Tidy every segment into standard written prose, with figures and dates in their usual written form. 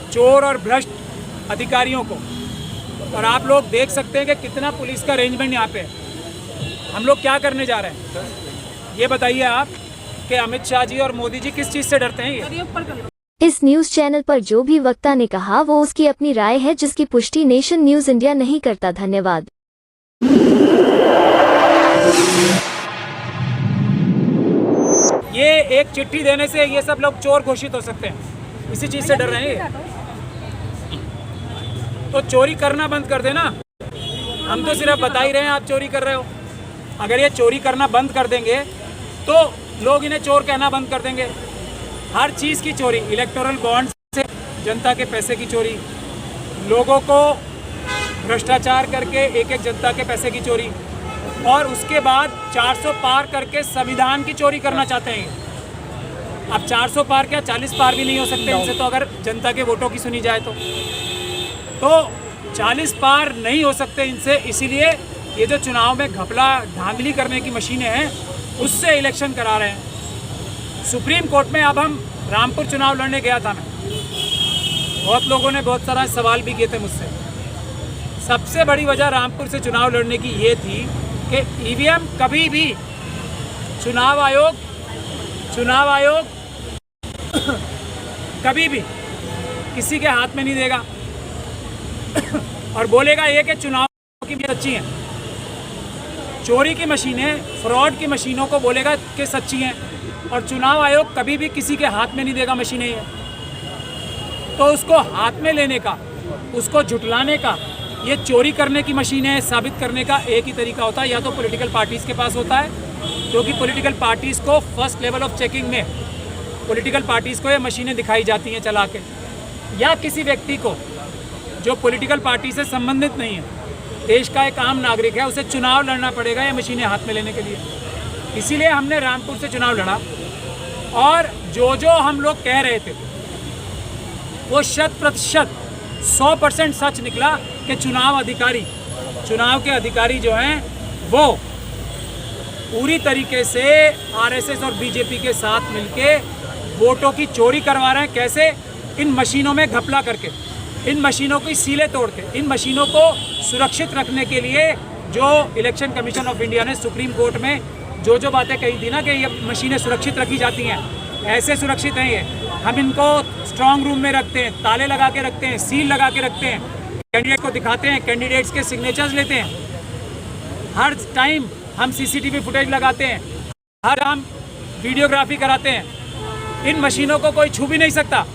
चोर और भ्रष्ट अधिकारियों को। और आप लोग देख सकते हैं कि कितना पुलिस का अरेंजमेंट यहाँ पे है। हम लोग क्या करने जा रहे हैं ये बताइए आप, कि अमित शाह जी और मोदी जी किस चीज़ से डरते हैं ये? इस न्यूज चैनल पर जो भी वक्ता ने कहा वो उसकी अपनी राय है, जिसकी पुष्टि नेशन न्यूज इंडिया नहीं करता। धन्यवाद। ये एक चिट्ठी देने से ये सब लोग चोर घोषित हो सकते हैं, इसी चीज़ से डर रहे हैं। तो चोरी करना बंद कर देना। हम तो सिर्फ बता ही रहे हैं आप चोरी कर रहे हो। अगर ये चोरी करना बंद कर देंगे तो लोग इन्हें चोर कहना बंद कर देंगे। हर चीज़ की चोरी, इलेक्टोरल बॉन्ड से जनता के पैसे की चोरी, लोगों को भ्रष्टाचार करके एक एक जनता के पैसे की चोरी, और उसके बाद 400 पार करके संविधान की चोरी करना चाहते हैं। अब 400 पार क्या 40 पार भी नहीं हो सकते इनसे, तो अगर जनता के वोटों की सुनी जाए तो 40 पार नहीं हो सकते इनसे। इसीलिए ये जो चुनाव में घपला धांधली करने की मशीनें हैं उससे इलेक्शन करा रहे हैं। सुप्रीम कोर्ट में अब हम रामपुर चुनाव लड़ने गया था मैं, बहुत लोगों ने बहुत सारा सवाल भी किए थे मुझसे। सबसे बड़ी वजह रामपुर से चुनाव लड़ने की ये थी कि ईवीएम कभी भी चुनाव आयोग कभी भी किसी के हाथ में नहीं देगा और बोलेगा ये कि चुनाव की सच्ची हैं। चोरी की मशीनें, फ्रॉड की मशीनों को बोलेगा कि सच्ची हैं, और चुनाव आयोग कभी भी किसी के हाथ में नहीं देगा मशीनें ये। तो उसको हाथ में लेने का, उसको झुटलाने का, ये चोरी करने की मशीनें साबित करने का एक ही तरीका होता है, या तो पॉलिटिकल पार्टीज़ के पास होता है, क्योंकि पॉलिटिकल पार्टीज़ को फर्स्ट लेवल ऑफ चेकिंग में पॉलिटिकल पार्टीज़ को ये मशीनें दिखाई जाती हैं चला के, या किसी व्यक्ति को जो पॉलिटिकल पार्टी से संबंधित नहीं है, देश का एक आम नागरिक है, उसे चुनाव लड़ना पड़ेगा ये मशीनें हाथ में लेने के लिए। इसीलिए हमने रामपुर से चुनाव लड़ा, और जो हम लोग कह रहे थे वो 100% 100% सच निकला कि चुनाव के अधिकारी जो हैं वो पूरी तरीके से आरएसएस और बीजेपी के साथ मिलके वोटों की चोरी करवा रहे हैं। कैसे? इन मशीनों में घपला करके, इन मशीनों की सीलें तोड़ के, इन मशीनों को सुरक्षित रखने के लिए जो इलेक्शन कमीशन ऑफ इंडिया ने सुप्रीम कोर्ट में जो बातें कही थी ना कि ये मशीनें सुरक्षित रखी जाती हैं, ऐसे सुरक्षित हैं ये। हम इनको स्ट्रांग रूम में रखते हैं, ताले लगा के रखते हैं, सील लगा के रखते हैं, कैंडिडेट को दिखाते हैं, कैंडिडेट्स के सिग्नेचर्स लेते हैं, हर टाइम हम सीसीटीवी फुटेज लगाते हैं, हर हम वीडियोग्राफी कराते हैं। इन मशीनों को कोई छू भी नहीं सकता।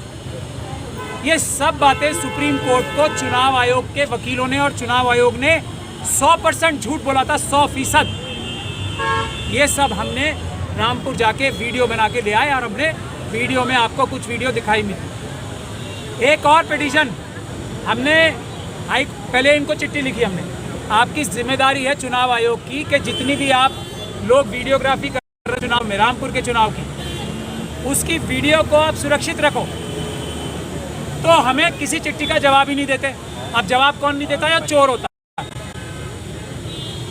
ये सब बातें सुप्रीम कोर्ट को चुनाव आयोग के वकीलों ने, और चुनाव आयोग ने 100% झूठ बोला था, 100%। ये सब हमने रामपुर जाके वीडियो बना के ले आए, और हमने वीडियो में आपको कुछ वीडियो दिखाई मिली। एक और पिटीशन हमने पहले इनको चिट्ठी लिखी हमने, आपकी जिम्मेदारी है चुनाव आयोग की कि जितनी भी आप लोग वीडियोग्राफी कर रहे चुनाव में, रामपुर के चुनाव की, उसकी वीडियो को आप सुरक्षित रखो। तो हमें किसी चिट्ठी का जवाब ही नहीं देते। अब जवाब कौन नहीं देता? या चोर होता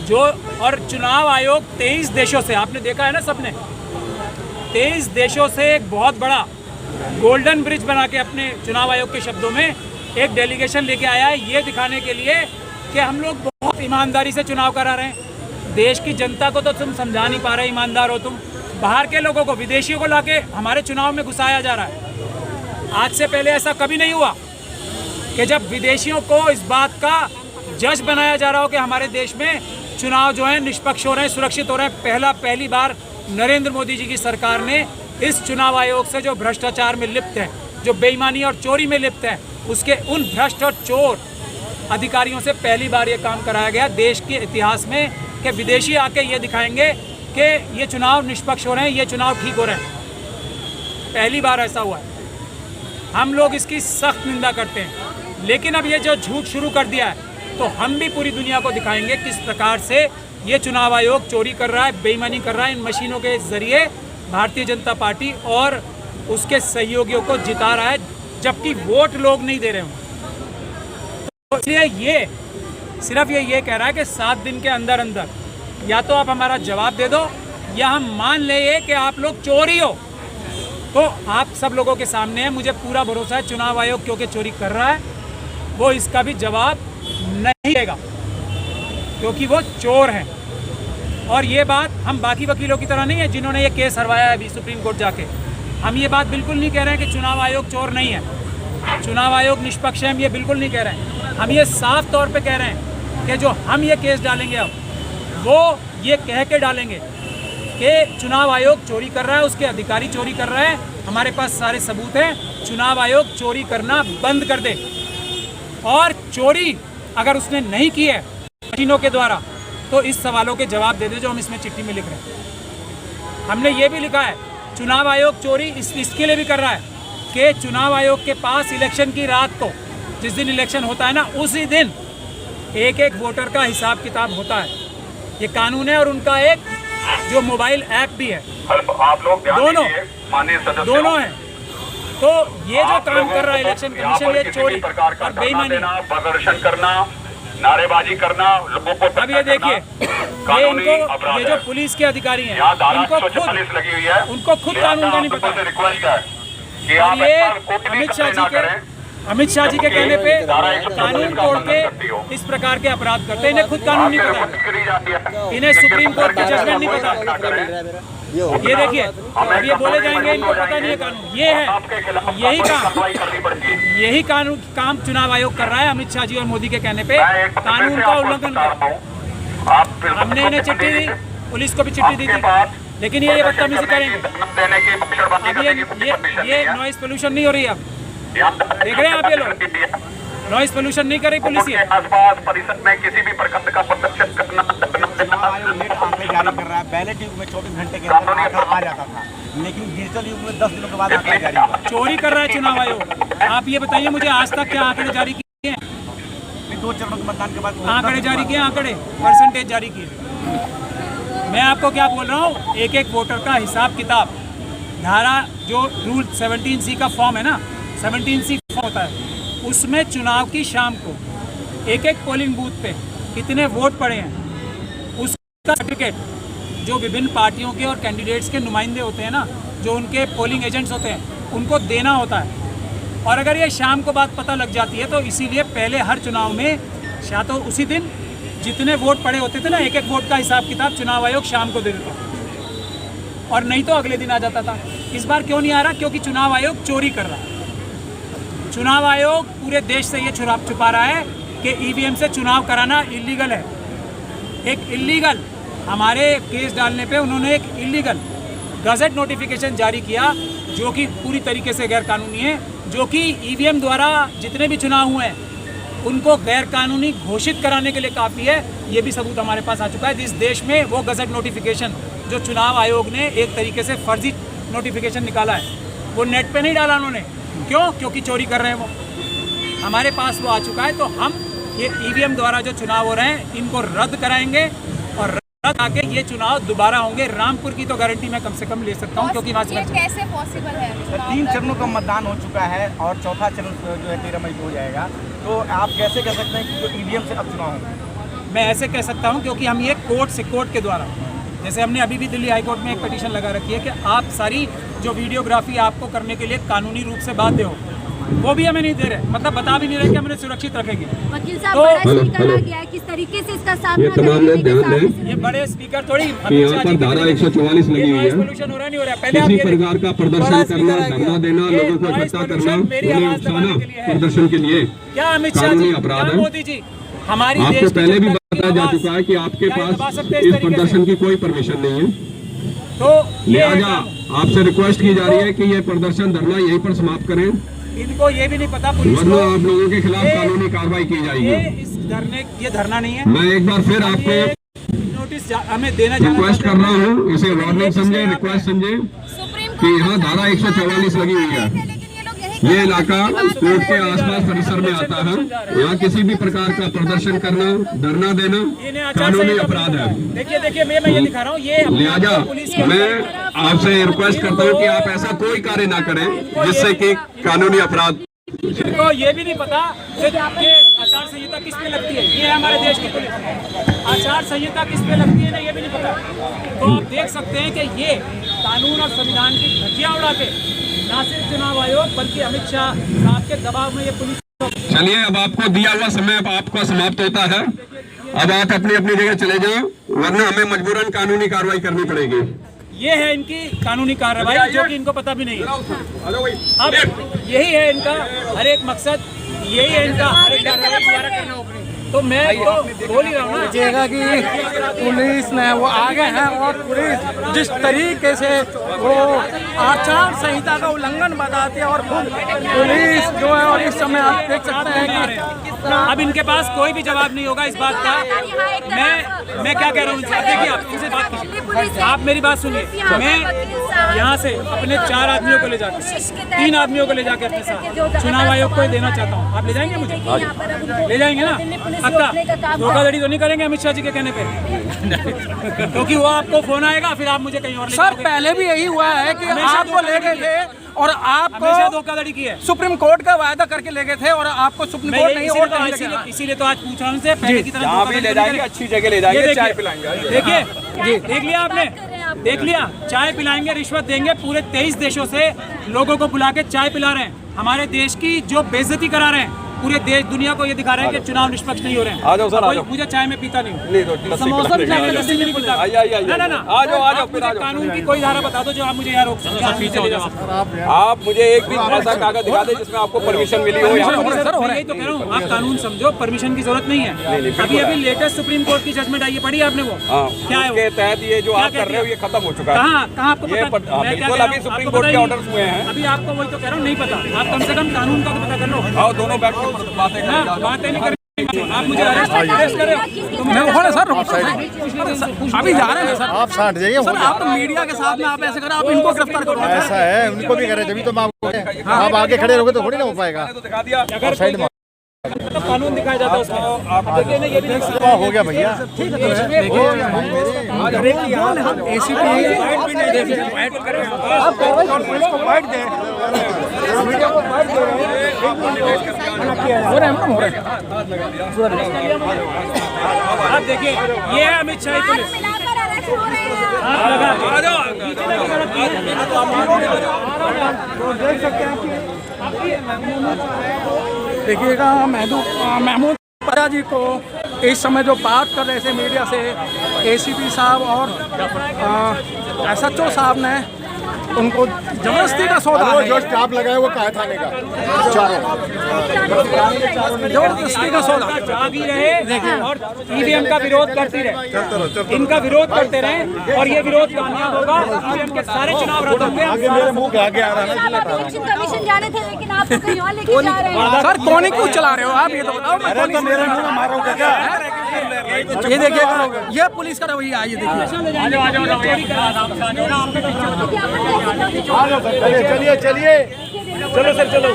जो। और चुनाव आयोग 23 देशों से, आपने देखा है ना सबने, 23 देशों से एक बहुत बड़ा गोल्डन ब्रिज बना के अपने चुनाव आयोग के शब्दों में एक डेलीगेशन लेके आया है, ये दिखाने के लिए कि हम लोग बहुत ईमानदारी से चुनाव करा रहे हैं। देश की जनता को तो तुम समझा नहीं पा रहे ईमानदार हो तुम, बाहर के लोगों को, विदेशियों को लाके हमारे चुनाव में घुसाया जा रहा है। आज से पहले ऐसा कभी नहीं हुआ कि जब विदेशियों को इस बात का जज बनाया जा रहा हो कि हमारे देश में चुनाव जो है निष्पक्ष हो रहे हैं, सुरक्षित हो रहे हैं। पहली बार नरेंद्र मोदी जी की सरकार ने इस चुनाव आयोग से जो भ्रष्टाचार में लिप्त है, जो बेईमानी और चोरी में लिप्त है, उसके उन भ्रष्ट और चोर अधिकारियों से पहली बार ये काम कराया गया देश के इतिहास में कि विदेशी आके ये दिखाएंगे कि ये चुनाव निष्पक्ष हो रहे हैं, ये चुनाव ठीक हो रहे हैं। पहली बार ऐसा हुआ है। हम लोग इसकी सख्त निंदा करते हैं, लेकिन अब ये जो झूठ शुरू कर दिया है तो हम भी पूरी दुनिया को दिखाएंगे किस प्रकार से ये चुनाव आयोग चोरी कर रहा है, बेईमानी कर रहा है। इन मशीनों के जरिए भारतीय जनता पार्टी और उसके सहयोगियों को जिता रहा है, जबकि वोट लोग नहीं दे रहे हों। तो इसलिए ये सिर्फ ये कह रहा है कि 7 दिन के अंदर अंदर या तो आप हमारा जवाब दे दो, या हम मान ले कि आप लोग चोर ही हो। तो आप सब लोगों के सामने है, मुझे पूरा भरोसा है चुनाव आयोग क्योंकि चोरी कर रहा है वो इसका भी जवाब नहीं देगा, क्योंकि वो चोर हैं। और ये बात हम बाकी वकीलों की तरह नहीं है जिन्होंने ये केस हरवाया है अभी सुप्रीम कोर्ट जाके। हम ये बात बिल्कुल नहीं कह रहे हैं कि चुनाव आयोग चोर नहीं है, चुनाव आयोग निष्पक्ष है, हम ये बिल्कुल नहीं कह रहे हैं। हम ये साफ तौर पे कह रहे हैं कि जो हम ये केस डालेंगे अब वो ये कह के डालेंगे कि चुनाव आयोग चोरी कर रहा है, उसके अधिकारी चोरी कर रहे हैं, हमारे पास सारे सबूत हैं, चुनाव आयोग चोरी करना बंद कर दे। और चोरी अगर उसने नहीं की है मशीनों के द्वारा तो इस सवालों के जवाब दे दे जो हम इसमें चिट्ठी में लिख रहे हैं। हमने ये भी लिखा है चुनाव आयोग चोरी इसके लिए भी कर रहा है कि चुनाव आयोग के पास इलेक्शन की रात को, जिस दिन इलेक्शन होता है ना, उसी दिन एक एक वोटर का हिसाब किताब होता है। ये कानून है और उनका एक जो मोबाइल ऐप भी है, आप लोग दोनों हैं। तो ये जो काम कर रहा है इलेक्शन कमीशन, ये चोरी और बेईमानी, प्रदर्शन करना, नारेबाजी करना, लोगों को अब ये देखिए ये इनको, ये जो पुलिस के अधिकारी हैं इनको खुद कानून का नहीं पता। रिक्वेस्ट है कि और ये अमित शाह जी के कहने पे कानून तोड़ के इस प्रकार के अपराध करते हैं, इन्हें खुद कानून नहीं पता, इन्हें सुप्रीम कोर्ट की जजमेंट नहीं पता। ये देखिए अब ये बोले जाएंगे इनको पता नहीं है कानून, ये है यही काम चुनाव आयोग कर रहा है अमित शाह जी और मोदी के कहने पे, कानून का उल्लंघन कर। हमने इन्हें चिट्ठी दी, पुलिस को भी चिट्ठी दी थी, लेकिन ये बदतमीजी करेंगे। अब ये नॉइज पोल्यूशन नहीं हो रही है, अब देख रहे हैं आप, ये लोग नॉइज पोल्यूशन नहीं कर रही पुलिस। ये आसपास परिसर में किसी भी प्रकार का प्रदर्शन करना जारी कर रहा है। बैलेट युग में 24 घंटे के अंदर आंकड़ा आ जाता था, लेकिन डिजिटल युग में 10 दिनों के बाद आंकड़ा जारी हुआ। चोरी कर रहा है चुनाव आयोग। आप ये बताइए मुझे आज तक क्या आंकड़े जारी किए हैं? 2 चरणों के मतदान के बाद आंकड़े जारी किए, आंकड़े परसेंटेज जारी किए। मैं आपको क्या बोल रहा हूँ, एक एक वोटर का हिसाब किताब, धारा जो रूल 17C का फॉर्म है ना, 17C फॉर्म होता है, उसमें चुनाव की शाम को एक एक पोलिंग बूथ पे कितने वोट पड़े हैं उसका सर्टिफिकेट जो विभिन्न पार्टियों के और कैंडिडेट्स के नुमाइंदे होते हैं ना, जो उनके पोलिंग एजेंट्स होते हैं, उनको देना होता है। और अगर ये शाम को बात पता लग जाती है तो इसीलिए पहले हर चुनाव में या तो उसी दिन जितने वोट पड़े होते थे ना, एक एक वोट का हिसाब किताब चुनाव आयोग शाम को दे देता, और नहीं तो अगले दिन आ जाता था। इस बार क्यों नहीं आ रहा? क्योंकि चुनाव आयोग चोरी कर रहा है। चुनाव आयोग पूरे देश से ये छुपा रहा है कि ईवीएम से चुनाव कराना इलीगल है। एक इलीगल, हमारे केस डालने पे उन्होंने एक इलीगल गजट नोटिफिकेशन जारी किया जो कि पूरी तरीके से गैर कानूनी है, जो कि ईवीएम द्वारा जितने भी चुनाव हुए हैं उनको गैर कानूनी घोषित कराने के लिए काफ़ी है। ये भी सबूत हमारे पास आ चुका है। इस देश में वो गजट नोटिफिकेशन जो चुनाव आयोग ने एक तरीके से फर्जी नोटिफिकेशन निकाला है, वो नेट पे नहीं डाला उन्होंने। क्यों? क्योंकि चोरी कर रहे हैं वो। हमारे पास वो आ चुका है, तो हम ये ईवीएम द्वारा जो चुनाव हो रहे हैं इनको रद्द कराएंगे, और रद्द आके ये चुनाव दोबारा होंगे। रामपुर की तो गारंटी मैं कम से कम ले सकता हूँ, क्योंकि वहाँ से कैसे पॉसिबल है? 3 चरणों का मतदान हो चुका है और चौथा चरण जो है 13 मई को हो जाएगा। तो आप कैसे कह सकते हैं कि जो ईवीएम से अब चुनाव होंगे? मैं ऐसे कह सकता हूँ क्योंकि हम ये कोर्ट के द्वारा, जैसे हमने अभी भी दिल्ली हाईकोर्ट में एक पिटीशन लगा रखी है कि आप सारी जो वीडियोग्राफी आपको करने के लिए कानूनी रूप से बाध्य हो, वो भी हमें नहीं दे रहे, मतलब बता भी नहीं रहे कि हमें सुरक्षित रखेंगे। वकील साहब, बड़ा स्पीकर आ गया है, किस तरीके से इसका सामना करेंगे? ये बड़े स्पीकर थोड़ी, यहाँ पर धारा 144 लगी हुई है। पोल्यूशन हो रहा नहीं हो रहा। पहले किसी प्रकार का प्रदर्शन करना, धरना देना, लोगों को इकट्ठा करना, उन्हें उकसाना प्रदर्शन के लिए क्या अमित शाह जी, क्या मोदी जी, हमारी आपको पहले भी बताया जा चुका है कि आपके पास इस प्रदर्शन की कोई परमिशन नहीं है। तो लिहाजा आपसे रिक्वेस्ट की जा रही है कि ये प्रदर्शन धरना यहीं पर समाप्त करें, इनको ये भी नहीं पता पुलिस वरना को आप लोगों के खिलाफ कानूनी कार्रवाई की जाएगी। ये धरना नहीं है। मैं एक बार फिर आपको नोटिस हमें देना रिक्वेस्ट कर रहा हूँ, इसे वार्निंग समझे, रिक्वेस्ट समझे कि यहाँ धारा 144 लगी हुई है। ये इलाका कोर्ट के आसपास परिसर में आता है। यहाँ किसी भी प्रकार का प्रदर्शन करना, धरना देना कानूनी अपराध है। देखिए मैं ये दिखा रहा हूँ। ये लिहाजा मैं आपसे रिक्वेस्ट करता हूँ कि आप ऐसा कोई कार्य ना करें जिससे कि कानूनी अपराध। तो ये भी नहीं पता कि आचार संहिता किस पे लगती है। ये हमारे देश की पुलिस, आचार संहिता किस पे लगती है ना, ये भी नहीं पता। तो आप देख सकते हैं कि ये कानून और संविधान की धज्जियां उड़ा के ना सिर्फ चुनाव आयोग बल्कि अमित शाह साहब के दबाव में ये पुलिस। चलिए, अब आपको दिया हुआ समय आपका समाप्त होता है। अब आप अपनी अपनी जगह चले जाओ, वरना हमें मजबूरन कानूनी कार्रवाई करनी पड़ेगी। ये है इनकी कानूनी कार्रवाई, जो कि इनको पता भी नहीं है। अब यही है इनका हर एक मकसद, यही है इनका हर एक कार्रवाई। तो मैं तो बोल ही रहा हूँ ना, देखिएगा कि पुलिस ने वो आगे हैं और पुलिस जिस तरीके से वो आचार संहिता का उल्लंघन बताती है और पुलिस जो है, और इस समय आप देख सकते हैं कि अब इनके पास कोई भी जवाब नहीं होगा इस बात का। मैं क्या कह रहा हूँ इनसे, देखिए आप इनसे बात कीजिए, आप मेरी बात सुनिए। मैं यहाँ से अपने 4 आदमियों को ले जाकर 3 आदमियों को ले जाकर अपने साथ चुनाव आयोग को देना चाहता हूँ। आप ले जाएंगे मुझे? ले जाएंगे ना? पक्का? धोखाधड़ी तो नहीं करेंगे अमित शाह जी के कहने पे? क्योंकि वो आपको फोन आएगा, फिर आप मुझे कहीं और ले सर पहले भी यही हुआ है कि आपको ले गए थे और आपको धोखाधड़ी की है। सुप्रीम कोर्ट का वायदा करके ले गए थे और आपको सुप्रीम कोर्ट नहीं और इसीलिए तो आज पूछ रहा हूँ उनसे, पहले की तरह भी ले जाएंगे, अच्छी जगह ले जाएंगे, चाय पिलाएंगे। देखिए देख लिया आपने, देख लिया, चाय पिलाएंगे, रिश्वत देंगे। पूरे 23 देशों से लोगों को बुला के चाय पिला रहे हैं, हमारे देश की जो बेइज्जती करा रहे हैं, पूरे देश दुनिया को ये दिखा रहे हैं कि चुनाव निष्पक्ष नहीं हो रहे हैं। आ जाओ सर, आ जाओ। मुझे चाय में पीता नहीं हूँ, समोसा भी चाय में लस्सी भी नहीं पीता। ना आ जाओ, मुझे कानून की कोई धारा बता दो जो आप मुझे यहाँ रोक सकते। आप मुझे एक भी ऐसा कागज दिखा दे जिसमें आपको परमिशन मिली हो। यही तो कह रहा हूँ, आप कानून समझो, परमिशन की जरूरत नहीं है। अभी लेटेस्ट सुप्रीम कोर्ट की जजमेंट आई है, पढ़ी आपने? वो क्या है? उसके तहत ये जो आप कर रहे हो ये खत्म हो चुका है। कहाँ आपको पता? बिल्कुल, अभी सुप्रीम कोर्ट के ऑर्डर्स हुए हैं। अभी आपको वही तो कह रहा हूँ, नहीं पता। आप कम से कम कानून का तो पता कर लो। आओ दोनों बैठ के बातें करें। बातें नहीं करेंगे, आप मुझे अरेस्ट करें। सर अभी जा रहे हैं सर, आप साथ जाइए सर। आप तो मीडिया के साथ में आप ऐसे करें, आप इनको गिरफ्तार करो। ऐसा है, उनको भी करें, जब तो आप आगे खड़े रहोगे तो थोड़ी ना हो पाएगा। दिखा दिया, अगर साइड में कानून दिखाया जाता है उसमें। आप देखिए ना, ये भी हो गया भैया, आप देखिए, ये है अमित शाह पुलिस। देख सकते हैं देखिएगा महमूद परा जी को इस समय जो बात कर रहे थे मीडिया से, एसीपी साहब और एसएचओ साहब ने उनको जबरदस्ती का सौदा है। जो स्टाफ लगाया वो कहा थाने का जबरदस्ती का सौदा जाग ही रहे और ईवीएम का विरोध करती रहे, इनका विरोध करते रहे और ये विरोध कामयाब होगा। ईवीएम के सारे चुनाव रद्द होंगे। आगे मेरे मुंह के आगे आ रहा है ना। कमीशन जाने थे लेकिन आप तो कहीं और लेके जा रहे हैं। सर कौन क्यों चला रहे हो आप, ये तो बताओ। तो मेरे मुंह में मारोगे क्या? ये देखिए, ये पुलिस का रवैया है, ये देखिए। चलिए चलिए, चलो सर, चलो।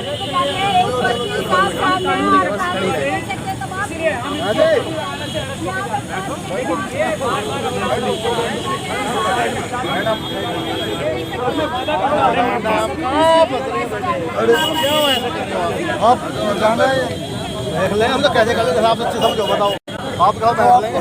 आप जाना है देख लें, हम तो कैसे कर लेंगे, आप अच्छे समझो, बताओ आप कहो बैठ लेंगे।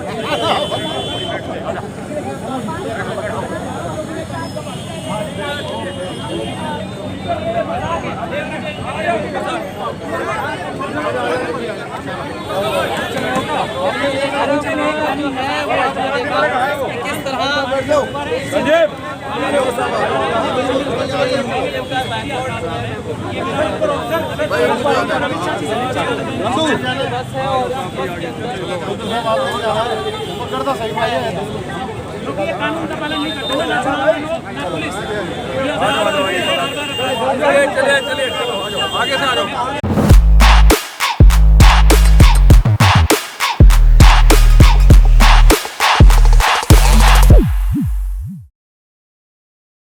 करता सही कानून का पालन नहीं करते ना पुलिस। चलिए आगे से आ जाओ।